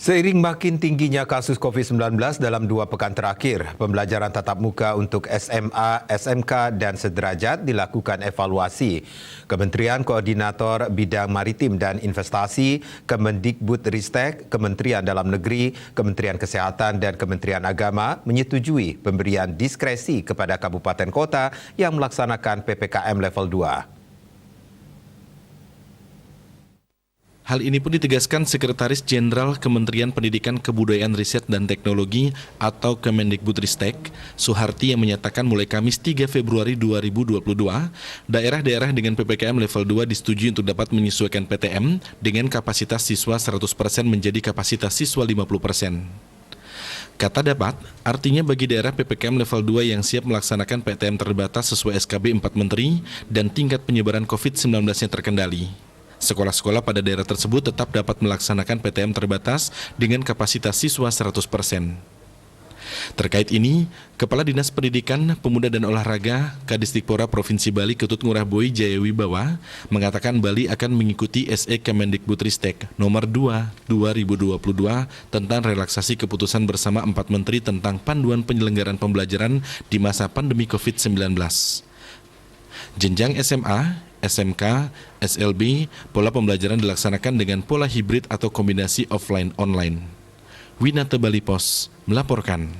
Seiring makin tingginya kasus COVID-19 dalam 2 pekan terakhir, pembelajaran tatap muka untuk SMA, SMK dan sederajat dilakukan evaluasi. Kementerian Koordinator Bidang Maritim dan Investasi, Kemendikbudristek, Kementerian Dalam Negeri, Kementerian Kesehatan dan Kementerian Agama menyetujui pemberian diskresi kepada kabupaten kota yang melaksanakan PPKM level 2. Hal ini pun ditegaskan Sekretaris Jenderal Kementerian Pendidikan Kebudayaan Riset dan Teknologi atau Kemendikbudristek, Suharti, yang menyatakan mulai Kamis 3 Februari 2022, daerah-daerah dengan PPKM level 2 disetujui untuk dapat menyesuaikan PTM dengan kapasitas siswa 100% menjadi kapasitas siswa 50%. Kata dapat, artinya bagi daerah PPKM level 2 yang siap melaksanakan PTM terbatas sesuai SKB 4 Menteri dan tingkat penyebaran COVID-19 yang terkendali. Sekolah-sekolah pada daerah tersebut tetap dapat melaksanakan PTM terbatas dengan kapasitas siswa 100%. Terkait ini, Kepala Dinas Pendidikan, Pemuda dan Olahraga, Kadisdikpora Provinsi Bali Ketut Ngurah Boy Jayawibawa mengatakan Bali akan mengikuti SE Kemendikbudristek nomor 2 2022 tentang relaksasi keputusan bersama 4 Menteri tentang panduan penyelenggaraan pembelajaran di masa pandemi COVID-19. Jenjang SMA, SMK, SLB, pola pembelajaran dilaksanakan dengan pola hibrid atau kombinasi offline-online. Winata Bali Pos melaporkan.